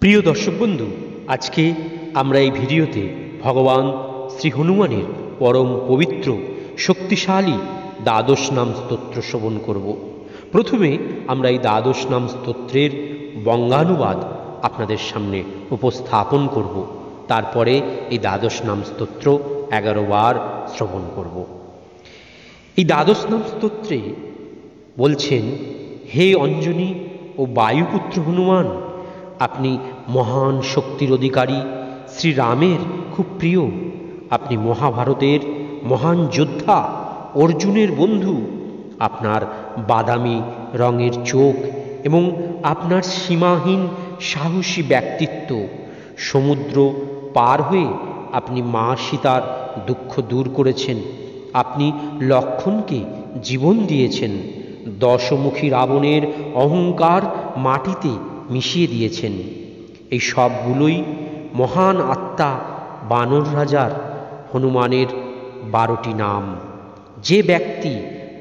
প্রিয় দর্শক বন্ধু, আজকে আমরা এই ভিডিওতে ভগবান শ্রী হনুমানের পরম পবিত্র শক্তিশালী দ্বাদশ নাম স্তোত্র শ্রবণ করব। প্রথমে আমরা এই দ্বাদশ নাম স্তোত্রের বঙ্গানুবাদ আপনাদের সামনে উপস্থাপন করব। তারপরে এই দ্বাদশ নাম স্তোত্র 11 বার শ্রবণ করব। এই দ্বাদশ নাম স্তোত্রে বলছেন, হে অঞ্জনী ও বায়ুপুত্র হনুমান, আপনি মহান শক্তির অধিকারী, শ্রীরামের খুব প্রিয়। আপনি মহাভারতের মহান যোদ্ধা, অর্জুনের বন্ধু। আপনার বাদামি রঙের চোখ এবং আপনার সীমাহীন সাহসী ব্যক্তিত্ব, সমুদ্র পার হয়ে আপনি মা সীতার দুঃখ দূর করেছেন। আপনি লক্ষ্মণকে জীবন দিয়েছেন। দশমুখী রাবণের অহংকার মাটিতে মিশিয়ে দিয়েছেন। এই সবগুলোই মহান আত্মা বানর রাজার হনুমানের 12টি নাম। যে ব্যক্তি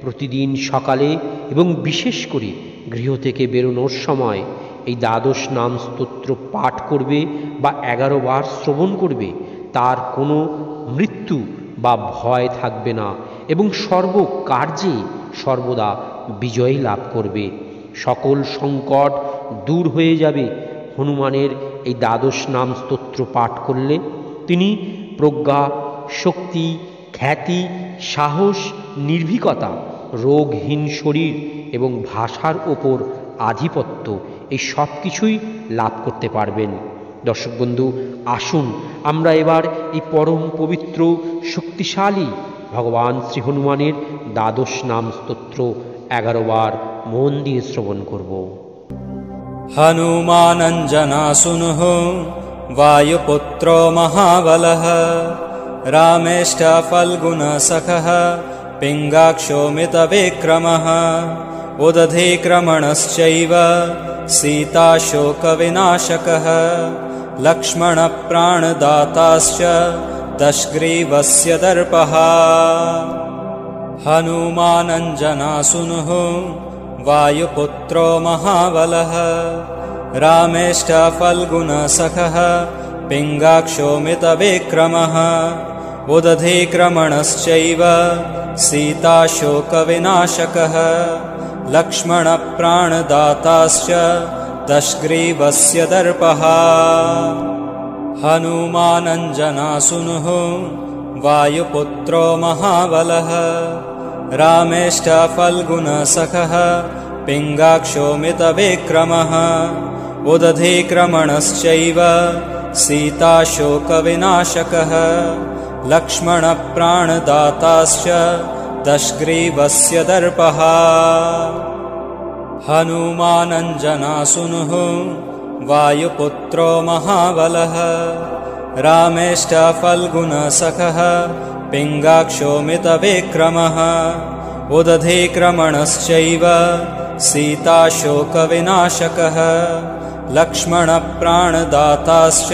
প্রতিদিন সকালে এবং বিশেষ করে গৃহ থেকে বেরোনোর সময় এই দ্বাদশ নাম স্তোত্র পাঠ করবে বা 11 বার শ্রবণ করবে, তার কোনো মৃত্যু বা ভয় থাকবে না এবং সর্বকার্যে সর্বদা বিজয় লাভ করবে। সকল সংকট দূর হয়ে যাবে। হনুমানের এই দ্বাদশ নাম স্তোত্র পাঠ করলে তিনি প্রজ্ঞা, শক্তি, খ্যাতি, সাহস, নির্ভীকতা, রোগহীন শরীর এবং ভাষার ওপর আধিপত্য, এই সব কিছুই লাভ করতে পারবেন। দর্শক বন্ধু, আসুন আমরা এবার এই পরম পবিত্র শক্তিশালী ভগবান শ্রী হনুমানের দ্বাদশ নাম স্তোত্র 11 বার মন দিয়ে শ্রবণ করব। हनुमानञ्जनासुनुः वायुपुत्रो महाबलः रामेष्टफल्गुणसखः पिङ्गाक्षो मितविक्रमः उदधिक्रमणश्चैव सीताशोकविनाशकः लक्ष्मणप्राणदाताश्च दशग्रीवस्य दर्पः। हनुमानञ्जनासुनुः वायुपुत्रो महाबलः रामेष्टफल्गुणसखः पिङ्गाक्षो मितविक्रमः उदधिक्रमणश्चैव सीताशोकविनाशकः लक्ष्मणप्राणदाताश्च दशग्रीवस्य दर्पः। हनुमानञ्जनासुनुः वायुपुत्रो महाबलः रामेष्टफल्गुणसखः पिङ्गाक्षो मितविक्रमः उदधिक्रमणश्चैव सीताशोकविनाशकः लक्ष्मणप्राणदाताश्च दशग्रीवस्य दर्पः। हनुमानञ्जनासुनुः वायुपुत्रो महाबलः रामेष्टफल्गुणसखः पिङ्गाक्षो मितविक्रमः उदधिक्रमणश्चैव सीताशोकविनाशकः लक्ष्मणप्राणदाताश्च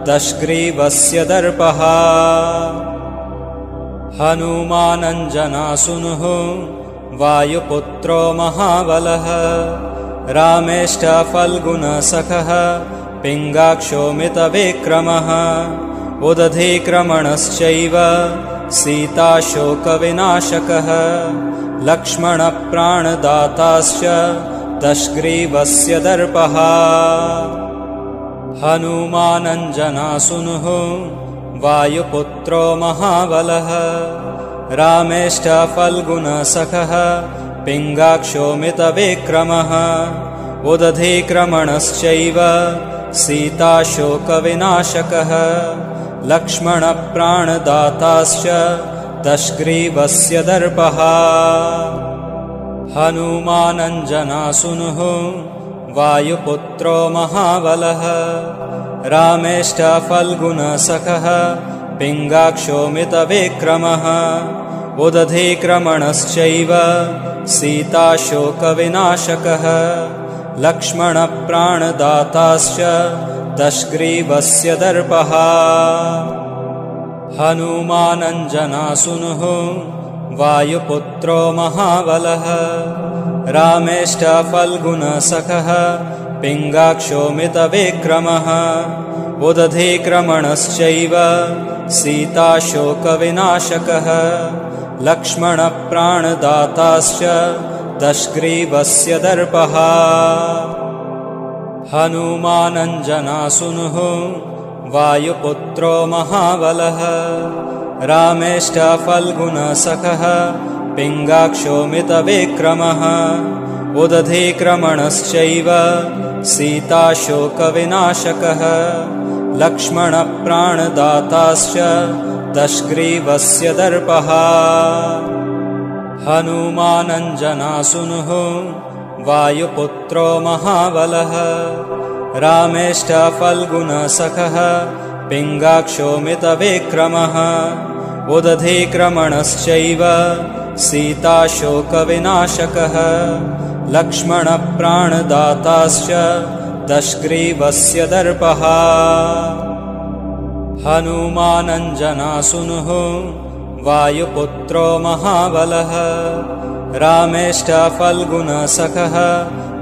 दशग्रीवस्य दर्पः। हनुमानञ्जनासुनुः वायुपुत्रो महाबलः रामेष्टफल्गुणसखः पिङ्गाक्षो मितविक्रमः उदधिक्रमणश्चैव सीताशोकविनाशकः लक्ष्मणप्राणदाताश्च दशग्रीवस्य दर्पः। हनुमानञ्जनासुनुः वायुपुत्रो महाबलः रामेष्टफल्गुणसखः पिङ्गाक्षो मितविक्रमः उदधिक्रमणश्चैव सीताशोकविनाशकः लक्ष्मणप्राणदाताश्च दशग्रीवस्य दर्पः। हनुमानञ्जनासुनुः वायुपुत्रो महाबलः रामेष्टफल्गुणसखः पिङ्गाक्षो मितविक्रमः उदधिक्रमणश्चैव सीताशोकविनाशकः लक्ष्मणप्राणदाताश्च दशग्रीवस्य दर्पः। हनुमानञ्जनासुनुः वायुपुत्रो महाबलः रामेष्टफल्गुणसखः पिङ्गाक्षोमितविक्रमः उदधिक्रमणश्चैव सीताशोकविनाशकः लक्ष्मणप्राणदाताश्च दशग्रीवस्य दर्पः हनुमानञ्जनासुनुः वायुपुत्रो महाबलः रामेष्टफल्गुणसखः पिङ्गाक्षोमितविक्रमः उदधिक्रमणश्चैव सीताशोकविनाशकः लक्ष्मणप्राणदाताश्च दशग्रीवस्य दर्पः हनुमानञ्जनासुनुः वायुपुत्रो महाबलः रामेष्टफल्गुणसखः पिङ्गाक्षोमितविक्रमः उदधिक्रमणश्चैव सीताशोकविनाशकः लक्ष्मणप्राणदाताश्च दशग्रीवस्य दर्पः हनुमानञ्जनासुनुः वायुपुत्रो महाबलः रामेष्टफल्गुणसखः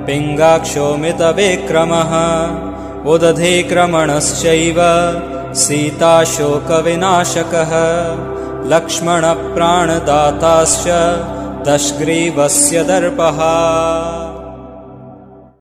पिङ्गाक्षोमितविक्रमः उदधिक्रमणश्चैव सीताशोकविनाशकः लक्ष्मणप्राणदाताश्च दशग्रीवस्य दर्पः।